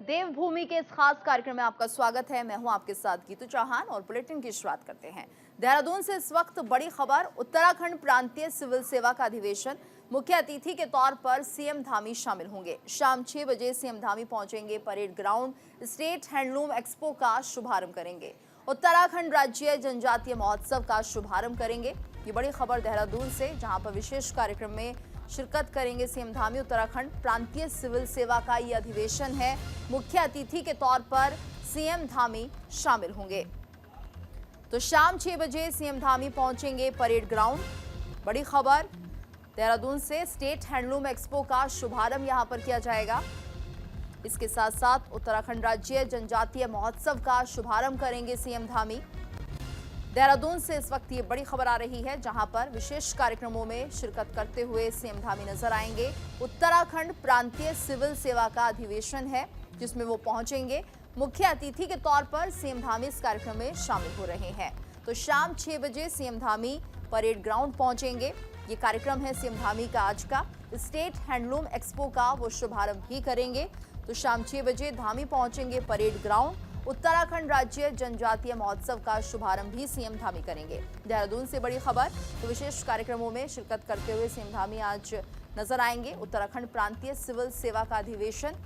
देवभूमि के इस खास कार्यक्रम में आपका स्वागत है। मैं हूं आपके साथ गीतू चौहान और बुलेटिन की शुरुआत करते हैं। देहरादून से इस वक्त बड़ी खबर, उत्तराखंड प्रांतीय सिविल सेवा का अधिवेशन। मुख्य अतिथि के तौर पर सीएम धामी शामिल होंगे। शाम 6 बजे सीएम धामी पहुंचेंगे, parade ground state handloom expo का शुभारंभ करेंगे। उत्तराखंड राज्य जनजातीय महोत्सव का शुभारंभ करेंगे। ये बड़ी खबर देहरादून से, जहां पर विशेष कार्यक्रम में शिरकत करेंगे सीएम धामी। उत्तराखंड प्रांतीय सिविल सेवा का ये अधिवेशन है। मुख्य अतिथि के तौर पर सीएम धामी शामिल होंगे। तो शाम 6 बजे सीएम धामी पहुंचेंगे परेड ग्राउंड। बड़ी खबर देहरादून से, स्टेट हैंडलूम एक्सपो का शुभारंभ यहां पर किया जाएगा। इसके साथ साथ उत्तराखंड राज्य जनजातीय महोत्सव का शुभारंभ करेंगे सीएम धामी। देहरादून से इस वक्त ये बड़ी खबर आ रही है, जहां पर विशेष कार्यक्रमों में शिरकत करते हुए सीएम धामी नजर आएंगे। उत्तराखंड प्रांतीय सिविल सेवा का अधिवेशन है जिसमें वो पहुंचेंगे। मुख्य अतिथि के तौर पर सीएम धामी इस कार्यक्रम में शामिल हो रहे हैं। तो शाम 6 बजे सीएम धामी परेड ग्राउंड पहुंचेंगे। ये कार्यक्रम है सीएम धामी का आज का। स्टेट हैंडलूम एक्सपो का वो शुभारंभ भी करेंगे। तो शाम 6 बजे धामी पहुंचेंगे परेड ग्राउंड। उत्तराखंड राज्य जनजातीय महोत्सव का शुभारंभ भी सीएम धामी करेंगे। देहरादून से बड़ी खबर, तो विशेष कार्यक्रमों में शिरकत करते हुए सीएम धामी आज नजर आएंगे। उत्तराखंड प्रांतीय सिविल सेवा का अधिवेशन,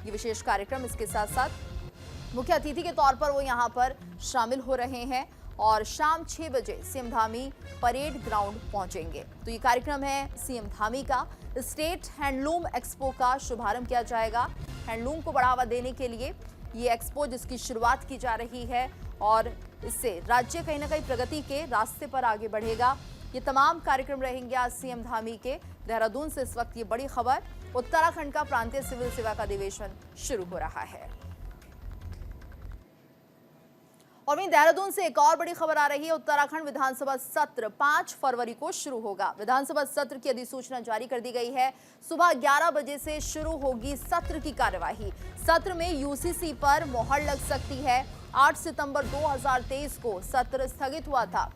ये विशेष कार्यक्रम, इसके साथ साथ मुख्य अतिथि के तौर पर वो यहाँ पर शामिल हो रहे हैं। और शाम 6 बजे सीएम धामी परेड ग्राउंड पहुंचेंगे। तो ये कार्यक्रम है सीएम धामी का। स्टेट हैंडलूम एक्सपो का शुभारंभ किया जाएगा। हैंडलूम को बढ़ावा देने के लिए ये एक्सपो जिसकी शुरुआत की जा रही है और इससे राज्य कहीं ना कहीं प्रगति के रास्ते पर आगे बढ़ेगा। ये तमाम कार्यक्रम रहेंगे आज सीएम धामी के। देहरादून से इस वक्त ये बड़ी खबर, उत्तराखंड का प्रांतीय सिविल सेवा का अधिवेशन शुरू हो रहा है। और वहीं देहरादून से एक और बड़ी खबर आ रही है। उत्तराखंड विधानसभा सत्र 5 फरवरी को शुरू होगा। विधानसभा सत्र की अधिसूचना जारी कर दी गई है। सुबह 11 बजे से शुरू होगी सत्र की कार्यवाही। सत्र में यूसीसी पर मोहर लग सकती है। 8 सितंबर 2023 को सत्र स्थगित हुआ था।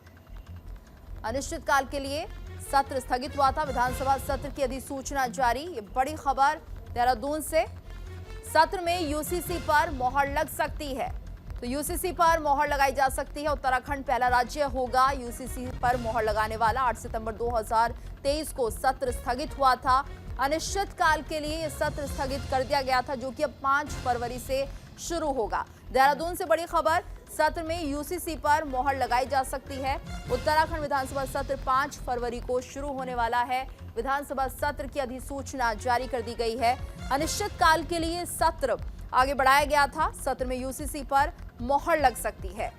अनिश्चितकाल के लिए सत्र स्थगित हुआ था। विधानसभा सत्र की अधिसूचना जारी। ये बड़ी खबर देहरादून से, सत्र में यूसीसी पर मोहर लग सकती है। तो यूसीसी पर मोहर लगाई जा सकती है। उत्तराखंड पहला राज्य होगा यूसीसी पर मोहर लगाने वाला। 8 सितंबर 2023 को सत्र स्थगित हुआ था। अनिश्चितकाल के लिए यह सत्र स्थगित कर दिया गया था, जो कि अब 5 फरवरी से शुरू होगा। देहरादून से बड़ी खबर, सत्र में यूसीसी पर मोहर लगाई जा सकती है। उत्तराखंड विधानसभा सत्र 5 फरवरी को शुरू होने वाला है। विधानसभा सत्र की अधिसूचना जारी कर दी गई है। अनिश्चितकाल के लिए सत्र आगे बढ़ाया गया था। सत्र में यूसीसी पर मोहर लग सकती है।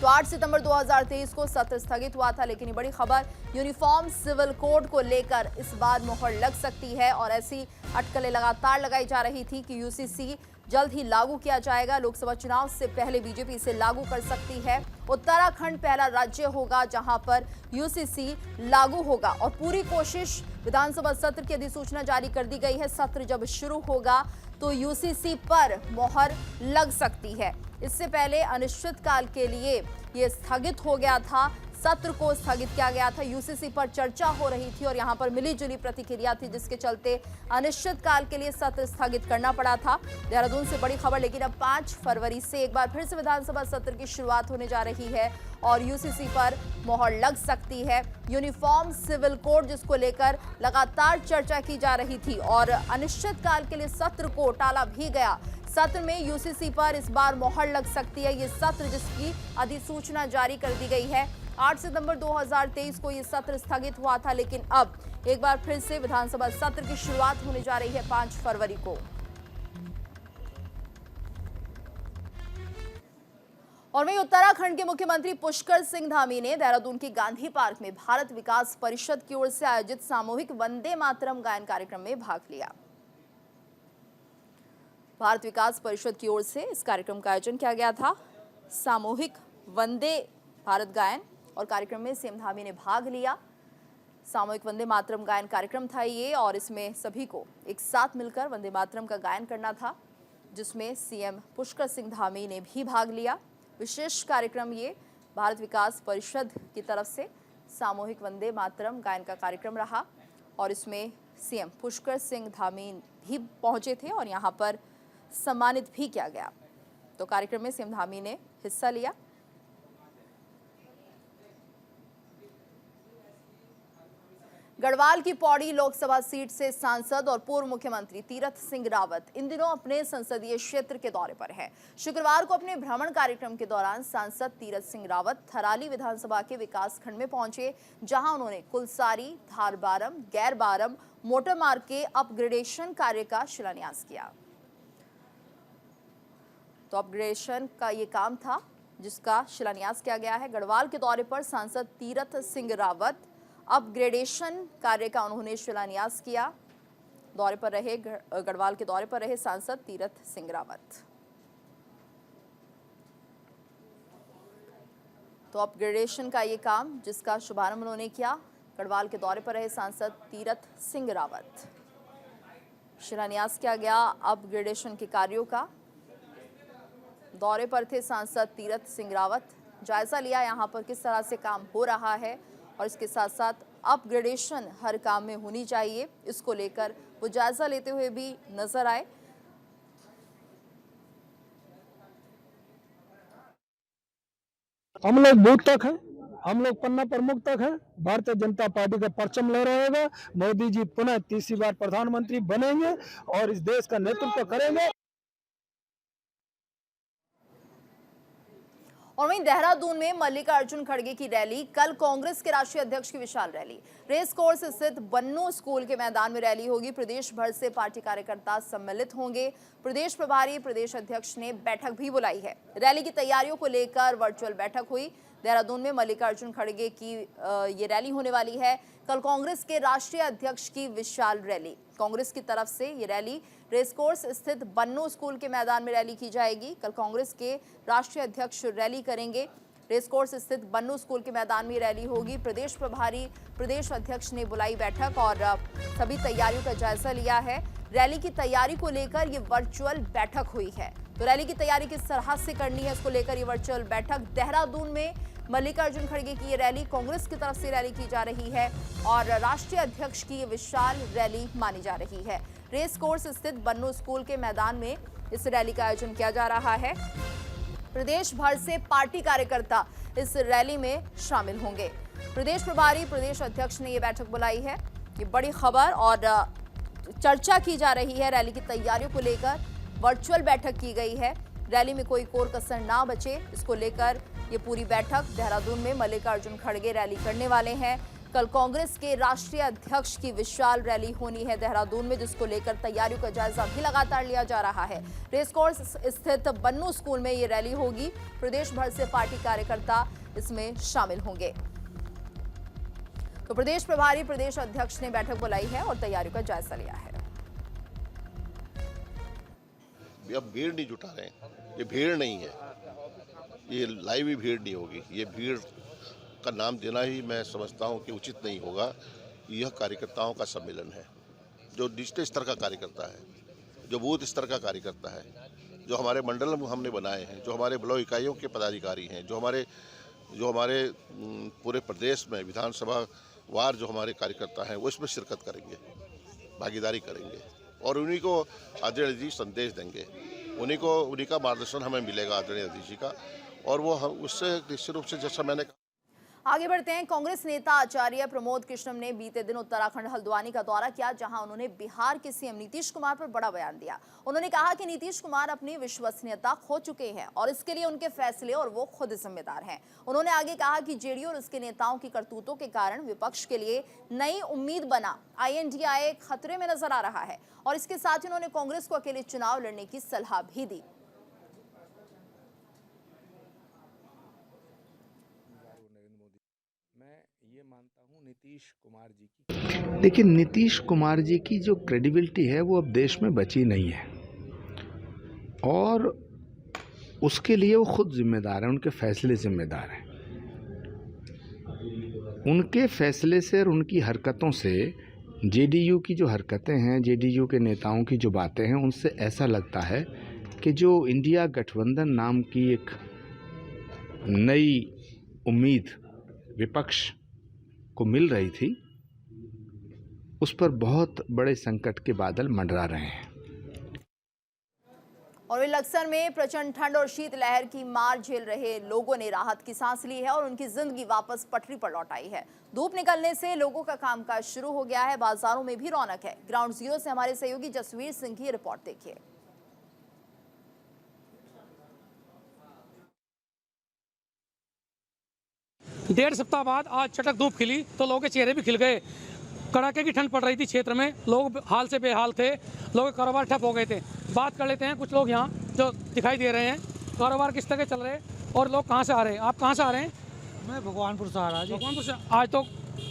तो 8 सितंबर 2023 को सत्र स्थगित हुआ था, लेकिन ये बड़ी खबर, यूनिफॉर्म सिविल कोड को लेकर इस बार मोहर लग सकती है। और ऐसी अटकलें लगातार लगाई जा रही थी कि यूसीसी जल्द ही लागू किया जाएगा। लोकसभा चुनाव से पहले बीजेपी इसे लागू कर सकती है। उत्तराखंड पहला राज्य होगा जहां पर यूसीसी लागू होगा और पूरी कोशिश, विधानसभा सत्र की अधिसूचना जारी कर दी गई है। सत्र जब शुरू होगा तो यूसीसी पर मोहर लग सकती है। इससे पहले अनिश्चितकाल के लिए यह स्थगित हो गया था। सत्र को स्थगित किया गया था। यूसीसी पर चर्चा हो रही थी और यहां पर मिलीजुली प्रतिक्रिया थी, जिसके चलते अनिश्चितकाल के लिए सत्र स्थगित करना पड़ा था। देहरादून से बड़ी खबर, लेकिन अब 5 फरवरी से एक बार फिर से विधानसभा सत्र की शुरुआत होने जा रही है और यूसीसी पर मोहर लग सकती है। यूनिफॉर्म सिविल कोड, जिसको लेकर लगातार चर्चा की जा रही थी और अनिश्चितकाल के लिए सत्र को टाला भी गया। सत्र में यूसीसी पर इस बार मोहर लग सकती है। ये सत्र जिसकी अधिसूचना जारी कर दी गई है। 8 सितंबर 2023 को ये सत्र स्थगित हुआ था, लेकिन अब एक बार फिर से विधानसभा सत्र की शुरुआत होने जा रही है 5 फरवरी को। और वहीं उत्तराखंड के मुख्यमंत्री पुष्कर सिंह धामी ने देहरादून के गांधी पार्क में भारत विकास परिषद की ओर से आयोजित सामूहिक वंदे मातरम गायन कार्यक्रम में भाग लिया। भारत विकास परिषद की ओर से इस कार्यक्रम का आयोजन किया गया था। सामूहिक वंदे भारत गायन, और कार्यक्रम में सीएम धामी ने भाग लिया। सामूहिक वंदे मातरम गायन कार्यक्रम था ये, और इसमें सभी को एक साथ मिलकर वंदे मातरम का गायन करना था, जिसमें सीएम पुष्कर सिंह धामी ने भी भाग लिया। विशेष कार्यक्रम ये भारत विकास परिषद की तरफ से सामूहिक वंदे मातरम गायन का कार्यक्रम रहा और इसमें सीएम पुष्कर सिंह धामी भी पहुंचे थे और यहाँ पर सम्मानित भी किया गया। तो कार्यक्रम में सीएम धामी ने हिस्सा लिया। गढ़वाल की पौड़ी लोकसभा सीट से सांसद और पूर्व मुख्यमंत्री तीरथ सिंह रावत इन दिनों अपने संसदीय क्षेत्र के दौरे पर हैं। शुक्रवार को अपने भ्रमण कार्यक्रम के दौरान सांसद तीरथ सिंह रावत थराली विधानसभा के विकास खंड में पहुंचे, जहां उन्होंने कुलसारी, धारबारम, गैरबारम मोटर मार्ग के अपग्रेडेशन कार्य का शिलान्यास किया। तो अपग्रेडेशन का ये काम था जिसका शिलान्यास किया गया है। गढ़वाल के दौरे पर सांसद तीरथ सिंह रावत अपग्रेडेशन कार्य का उन्होंने शिलान्यास किया। गढ़वाल के दौरे पर रहे सांसद तीरथ सिंह रावत। तो अपग्रेडेशन का ये काम जिसका शुभारंभ उन्होंने किया, गढ़वाल के दौरे पर रहे सांसद तीरथ सिंह रावत। शिलान्यास किया गया अपग्रेडेशन के कार्यों का। दौरे पर थे सांसद तीरथ सिंह रावत, जायजा लिया यहाँ पर किस तरह से काम हो रहा है और इसके साथ साथ अपग्रेडेशन हर काम में होनी चाहिए, इसको लेकर वो जायजा लेते हुए भी नजर आए। हम लोग बूथ तक हैं, हम लोग पन्ना प्रमुख तक हैं। भारतीय जनता पार्टी का परचम ले रहेगा। मोदी जी पुनः तीसरी बार प्रधानमंत्री बनेंगे और इस देश का नेतृत्व करेंगे। और वहीं देहरादून में मल्लिकार्जुन खड़गे की रैली, कल कांग्रेस के राष्ट्रीय अध्यक्ष की विशाल रैली रेस कोर्स स्थित बन्नू स्कूल के मैदान में रैली होगी। प्रदेश भर से पार्टी कार्यकर्ता सम्मिलित होंगे। प्रदेश प्रभारी प्रदेश अध्यक्ष ने बैठक भी बुलाई है। रैली की तैयारियों को लेकर वर्चुअल बैठक हुई। देहरादून में मल्लिकार्जुन खड़गे की ये रैली होने वाली है। कल कांग्रेस के राष्ट्रीय अध्यक्ष की विशाल रैली, कांग्रेस की तरफ से ये रैली रेसकोर्स स्थित बन्नू स्कूल के मैदान में रैली की जाएगी। कल कांग्रेस के राष्ट्रीय अध्यक्ष रैली करेंगे। रेसकोर्स स्थित बन्नू स्कूल के मैदान में रैली होगी। प्रदेश प्रभारी प्रदेश अध्यक्ष ने बुलाई बैठक और सभी तैयारियों का जायजा लिया है। रैली की तैयारी को लेकर ये वर्चुअल बैठक हुई है। तो रैली की तैयारी किस तरह से करनी है, इसको लेकर ये वर्चुअल बैठक। देहरादून में मल्लिकार्जुन खड़गे की ये रैली, कांग्रेस की तरफ से रैली की जा रही है और राष्ट्रीय अध्यक्ष की ये विशाल रैली मानी जा रही है। रेस कोर्स स्थित बन्नू स्कूल के मैदान में इस रैली का आयोजन किया जा रहा है। प्रदेश भर से पार्टी कार्यकर्ता इस रैली में शामिल होंगे। प्रदेश प्रभारी प्रदेश अध्यक्ष ने ये बैठक बुलाई है। ये बड़ी खबर और चर्चा की जा रही है। रैली की तैयारियों को लेकर वर्चुअल बैठक की गई है। रैली में कोई कोर कसर ना बचे, इसको लेकर ये पूरी बैठक। देहरादून में मल्लिकार्जुन खड़गे रैली करने वाले हैं। कल कांग्रेस के राष्ट्रीय अध्यक्ष की विशाल रैली होनी है देहरादून में, जिसको लेकर तैयारियों का जायजा भी लगातार लिया जा रहा है। रेसकोर्स स्थित बन्नू स्कूल में ये रैली होगी। प्रदेश भर से पार्टी कार्यकर्ता इसमें शामिल होंगे। तो प्रदेश प्रभारी प्रदेश अध्यक्ष ने बैठक बुलाई है और तैयारियों का जायजा लिया है। अब भीड़ नहीं जुटा रहे हैं, ये भीड़ नहीं है, ये लाइव ही भीड़ नहीं होगी। ये भीड़ का नाम देना ही मैं समझता हूँ कि उचित नहीं होगा। यह कार्यकर्ताओं का सम्मेलन है, जो निचले स्तर का कार्यकर्ता है, जो बूथ स्तर का कार्यकर्ता है, जो हमारे मंडल हमने बनाए हैं, जो हमारे ब्लॉक इकाइयों के पदाधिकारी हैं, जो हमारे पूरे प्रदेश में विधानसभा वार जो हमारे कार्यकर्ता हैं वो इसमें शिरकत करेंगे, भागीदारी करेंगे और उन्हीं को आदरणीय जी संदेश देंगे। उन्हीं का मार्गदर्शन हमें मिलेगा आदरणीय जी का, और वो उससे निश्चित रूप से जैसा मैंने आगे बढ़ते हैं। कांग्रेस नेता आचार्य प्रमोद कृष्णम ने बीते दिन उत्तराखंड हल्द्वानी का दौरा किया, जहां उन्होंने बिहार के सीएम नीतीश कुमार पर बड़ा बयान दिया। उन्होंने कहा कि नीतीश कुमार अपनी विश्वसनीयता खो चुके हैं और इसके लिए उनके फैसले और वो खुद जिम्मेदार हैं। उन्होंने आगे कहा कि जेडीयू और उसके नेताओं की करतूतों के कारण विपक्ष के लिए नई उम्मीद बना INDIA खतरे में नजर आ रहा है और इसके साथ ही उन्होंने कांग्रेस को अकेले चुनाव लड़ने की सलाह भी दी। लेकिन नीतीश कुमार जी की जो क्रेडिबिलिटी है वो अब देश में बची नहीं है और उसके लिए वो खुद जिम्मेदार हैं, उनके फैसले जिम्मेदार हैं। उनके फैसले से और उनकी हरकतों से जेडीयू की जो हरकतें हैं, जेडीयू के नेताओं की जो बातें हैं, उनसे ऐसा लगता है कि जो इंडिया गठबंधन नाम की एक नई उम्मीद विपक्ष को मिल रही थी, उस पर बहुत बड़े संकट के बादल मंडरा रहे हैं। और वे लक्सर में प्रचंड ठंड और शीतलहर की मार झेल रहे लोगों ने राहत की सांस ली है और उनकी जिंदगी वापस पटरी पर लौट आई है। धूप निकलने से लोगों का कामकाज शुरू हो गया है, बाजारों में भी रौनक है। ग्राउंड जीरो से हमारे सहयोगी जसवीर सिंह की रिपोर्ट देखिए। डेढ़ सप्ताह बाद आज चटक धूप खिली तो लोगों के चेहरे भी खिल गए। कड़ाके की ठंड पड़ रही थी क्षेत्र में, लोग हाल से बेहाल थे, लोगों के कारोबार ठप हो गए थे। बात कर लेते हैं कुछ लोग यहाँ जो दिखाई दे रहे हैं, कारोबार किस तरह के चल रहे हैं और लोग कहाँ से आ रहे हैं। आप कहाँ से आ रहे हैं? मैं भगवानपुर से आ रहा जी। भगवानपुर से। आज तो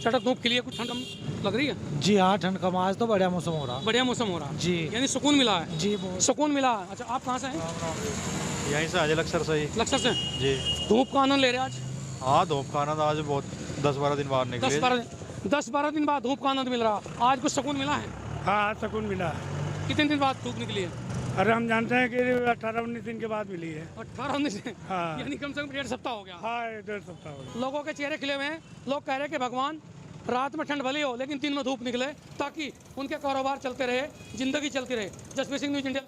चटक धूप खिली है, कुछ ठंड कम लग रही है? जी हाँ, ठंड कम, आज तो बढ़िया मौसम हो रहा। बढ़िया मौसम हो रहा जी, यानी सुकून मिला है? जी बहुत सुकून मिला। अच्छा, आप कहाँ से हैं? यहीं से आज लक्सर से ही। लक्सर से। जी धूप का आनंद ले रहे हैं आज? हाँ, धूप का आनंद आज बहुत 10-12 दिन बाद निकले। 10-12 दिन बाद धूप का आनंद मिल रहा। आज कुछ सुकून मिला है? हाँ, सुकून मिला। कितने दिन बाद धूप निकली है? अरे हम जानते हैं कि 18-19 दिन के बाद मिली है। 18-19 दिन? हाँ। यानी कम से कम डेढ़ सप्ताह हो गया। हाँ, 1.5 सप्ताह हो गया। लोगों के चेहरे खिले हुए हैं। लोग कह रहे हैं कि भगवान रात में ठंड भली हो लेकिन दिन में धूप निकले ताकि उनके कारोबार चलते रहे, जिंदगी चलती रहे। Jasvir Singh, news India.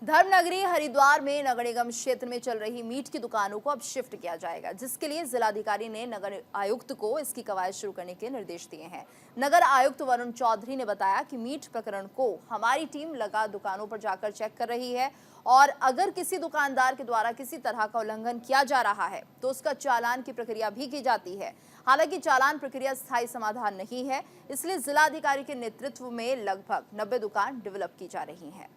धर्मनगरी हरिद्वार में नगर निगम क्षेत्र में चल रही मीट की दुकानों को अब शिफ्ट किया जाएगा, जिसके लिए जिलाधिकारी ने नगर आयुक्त को इसकी कवायद शुरू करने के निर्देश दिए हैं। नगर आयुक्त वरुण चौधरी ने बताया कि मीट प्रकरण को हमारी टीम लगा दुकानों पर जाकर चेक कर रही है और अगर किसी दुकानदार के द्वारा किसी तरह का उल्लंघन किया जा रहा है तो उसका चालान की प्रक्रिया भी की जाती है। हालांकि चालान प्रक्रिया स्थायी समाधान नहीं है, इसलिए जिलाधिकारी के नेतृत्व में लगभग 90 दुकान डेवलप की जा रही है।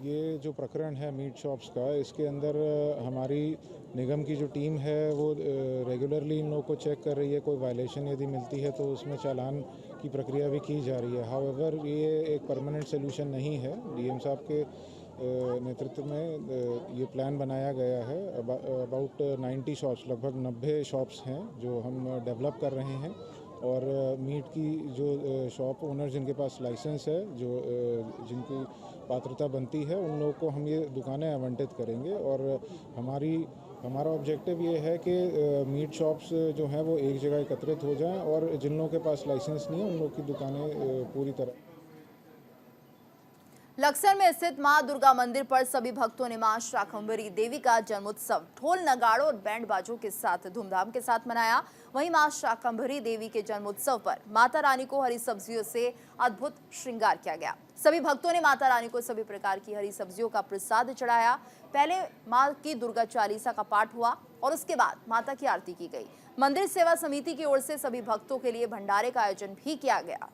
ये जो प्रकरण है मीट शॉप्स का, इसके अंदर हमारी निगम की जो टीम है वो रेगुलरली इन लोगों को चेक कर रही है। कोई वायलेशन यदि मिलती है तो उसमें चालान की प्रक्रिया भी की जा रही है। हाउएवर ये एक परमानेंट सोल्यूशन नहीं है। डीएम साहब के नेतृत्व में ये प्लान बनाया गया है। अबाउट 90 शॉप्स, लगभग 90 शॉप्स हैं जो हम डेवलप कर रहे हैं और मीट की जो शॉप ओनर जिनके पास लाइसेंस है, जो जिनकी पात्रता बनती है, उन लोगों को हम ये दुकानें आवंटित करेंगे। और हमारा ऑब्जेक्टिव ये है कि मीट शॉप्स जो हैं वो एक जगह एकत्रित हो जाएं और जिन लोगों के पास लाइसेंस नहीं है उन लोगों की दुकानें पूरी तरह। लक्सर में स्थित मां दुर्गा मंदिर पर सभी भक्तों ने मां शाकंभरी देवी का जन्मोत्सव ढोल नगाड़ों और बैंड बाजों के साथ धूमधाम के साथ मनाया। वहीं मां शाकंभरी देवी के जन्मोत्सव पर माता रानी को हरी सब्जियों से अद्भुत श्रृंगार किया गया। सभी भक्तों ने माता रानी को सभी प्रकार की हरी सब्जियों का प्रसाद चढ़ाया। पहले मां की दुर्गा चालीसा का पाठ हुआ और उसके बाद माता की आरती की गई। मंदिर सेवा समिति की ओर से सभी भक्तों के लिए भंडारे का आयोजन भी किया गया।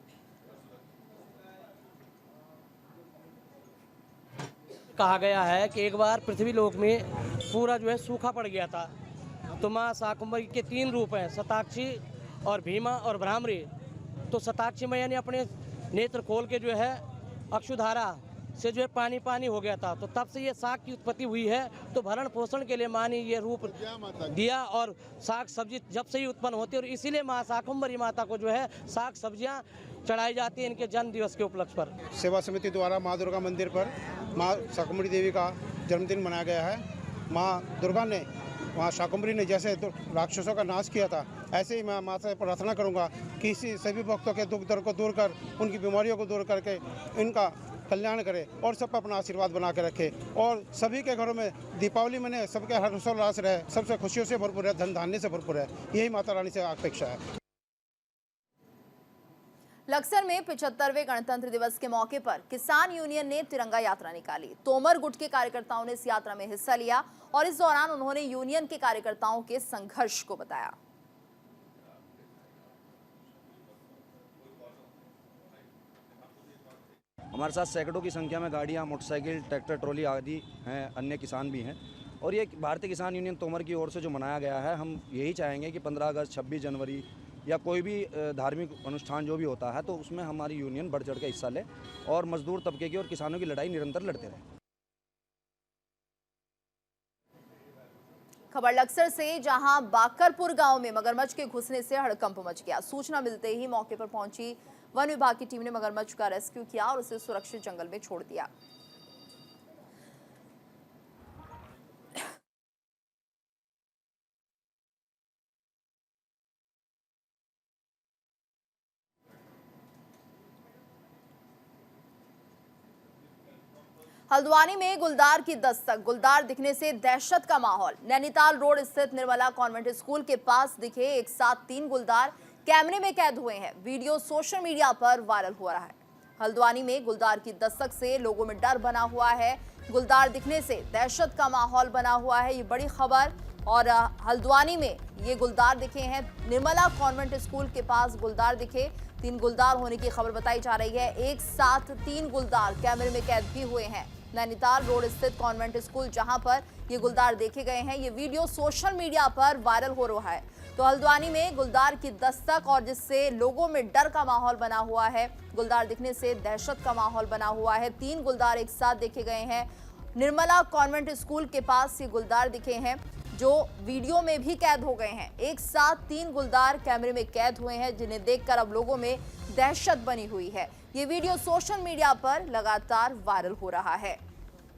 कहा गया है कि एक बार पृथ्वी लोक में पूरा जो है सूखा पड़ गया था, तो माँ शाकंभरी के 3 रूप हैं, शताक्षी और भीमा और भ्रामरी। तो शताक्षी मैया ने अपने नेत्र खोल के जो है अक्षुधारा से जो है पानी पानी हो गया था, तो तब से ये साग की उत्पत्ति हुई है। तो भरण पोषण के लिए माँ ने ये रूप दिया और साग सब्जी जब से ही उत्पन्न होती है और इसीलिए माँ शाकंभरी माता को जो है साग सब्जियाँ चढ़ाई जाती है इनके जन्म दिवस के उपलक्ष्य पर। सेवा समिति द्वारा माँ दुर्गा मंदिर पर माँ शाकंभरी देवी का जन्मदिन मनाया गया है। माँ दुर्गा ने, माँ शाकंभरी ने जैसे राक्षसों का नाश किया था, ऐसे ही मैं माँ से प्रार्थना करूँगा कि सभी भक्तों के दुख दर्द को दूर कर, उनकी बीमारियों को दूर करके इनका कल्याण करे और सब पर अपना आशीर्वाद बना के रखे और सभी के घरों में दीपावली मने, सबके हर्षोल्लास रहे, सबसे खुशियों से भरपूर है, धन धान्य से भरपूर है। यही माता रानी से अपेक्षा है। लक्सर में 75वें गणतंत्र दिवस के मौके पर किसान यूनियन ने तिरंगा यात्रा निकाली। तोमर गुट के कार्यकर्ताओं ने इस यात्रा में हिस्सा लिया और इस दौरान उन्होंने यूनियन के कार्यकर्ताओं के संघर्ष को बताया। हमारे साथ सैकड़ों की संख्या में गाड़ियां, मोटरसाइकिल, ट्रैक्टर, ट्रॉली आदि हैं, अन्य किसान भी हैं और ये भारतीय किसान यूनियन तोमर की ओर से जो मनाया गया है, हम यही चाहेंगे कि 15 अगस्त, 26 जनवरी या कोई भी धार्मिक अनुष्ठान जो भी होता है तो उसमें हमारी यूनियन बढ़ चढ़ के हिस्सा ले और मजदूर तबके की और किसानों की लड़ाई निरंतर लड़ते रहे। खबर लक्सर से, जहां बाकरपुर गांव में मगरमच्छ के घुसने से हड़कंप मच गया। सूचना मिलते ही मौके पर पहुंची वन विभाग की टीम ने मगरमच्छ का रेस्क्यू किया और उसे सुरक्षित जंगल में छोड़ दिया। हल्द्वानी में गुलदार की दस्तक, गुलदार दिखने से दहशत का माहौल। नैनीताल रोड स्थित निर्मला कॉन्वेंट स्कूल के पास दिखे एक साथ 3 गुलदार कैमरे में कैद हुए हैं। वीडियो सोशल मीडिया पर वायरल हो रहा है। हल्द्वानी में गुलदार की दस्तक से लोगों में डर बना हुआ है। गुलदार दिखने से दहशत का माहौल बना हुआ है, ये बड़ी खबर। और हल्द्वानी में ये गुलदार दिखे हैं। निर्मला कॉन्वेंट स्कूल के पास गुलदार दिखे, 3 गुलदार होने की खबर बताई जा रही है। एक साथ 3 गुलदार कैमरे में कैद भी हुए हैं। नैनीताल रोड स्थित कॉन्वेंट स्कूल जहां पर ये गुलदार देखे गए हैं, ये वीडियो सोशल मीडिया पर वायरल हो रहा है। तो हल्द्वानी में गुलदार की दस्तक और जिससे लोगों में डर का माहौल बना हुआ है। गुलदार दिखने से दहशत का माहौल बना हुआ है। 3 गुलदार एक साथ देखे गए हैं। निर्मला कॉन्वेंट स्कूल के पास ये गुलदार दिखे हैं जो वीडियो में भी कैद हो गए हैं। एक साथ 3 गुलदार कैमरे में कैद हुए हैं, जिन्हें देखकर अब लोगों में दहशत बनी हुई है। ये वीडियो सोशल मीडिया पर लगातार वायरल हो रहा है।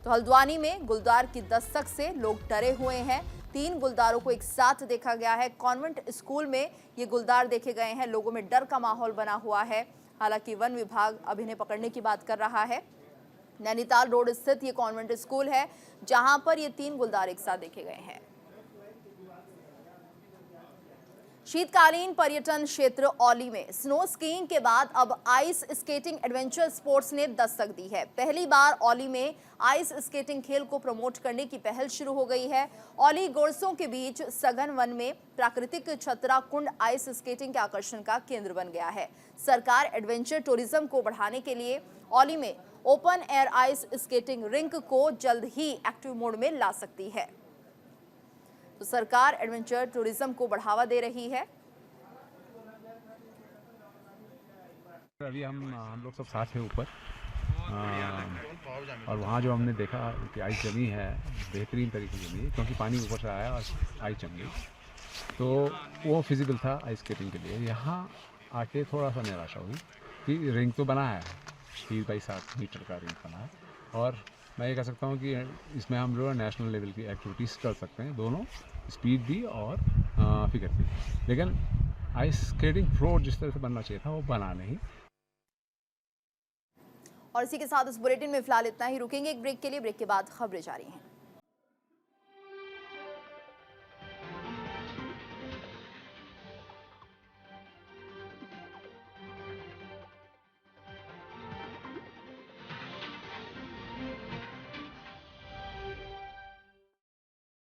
तो हल्द्वानी में गुलदार की दस्तक से लोग डरे हुए हैं। 3 गुलदारों को एक साथ देखा गया है। कॉन्वेंट स्कूल में ये गुलदार देखे गए हैं। लोगों में डर का माहौल बना हुआ है। हालांकि वन विभाग अब इन्हें पकड़ने की बात कर रहा है। नैनीताल रोड स्थित ये कॉन्वेंट स्कूल है जहां पर ये 3 गुलदार एक साथ देखे गए हैं। शीतकालीन पर्यटन क्षेत्र औली में स्नो स्कीइंग के बाद अब आइस स्केटिंग एडवेंचर स्पोर्ट्स ने दस्तक दी है। पहली बार औली में आइस स्केटिंग खेल को प्रमोट करने की पहल शुरू हो गई है। औली गोरसों के बीच सघन वन में प्राकृतिक छतरा कुंड आइस स्केटिंग के आकर्षण का केंद्र बन गया है। सरकार एडवेंचर टूरिज्म को बढ़ाने के लिए औली में open air ice skating rink को जल्द ही एक्टिव मोड में ला सकती है। तो सरकार एडवेंचर टूरिज्म को बढ़ावा दे रही है। अभी हम लोग सब साथ हैं ऊपर और वहाँ जो हमने देखा कि आइस जमी है, बेहतरीन तरीके से जमी, क्योंकि पानी ऊपर से आया और आइस जम गई, तो वो फिजिबल था आइस स्केटिंग के लिए। यहाँ आके थोड़ा सा निराशा हुई कि रिंग तो बना है, 3 बाई 7 मीटर का रिंग बना है, और मैं ये कह सकता हूँ कि इसमें हम लोग नेशनल लेवल की एक्टिविटीज़ कर सकते हैं, दोनों स्पीड भी और फिगर भी। लेकिन आइस स्केटिंग फ्लोर जिस तरह से बनना चाहिए था वो बना नहीं। और इसी के साथ इस बुलेटिन में फिलहाल इतना ही। रुकेंगे एक ब्रेक के लिए, ब्रेक के बाद खबरें जारी हैं।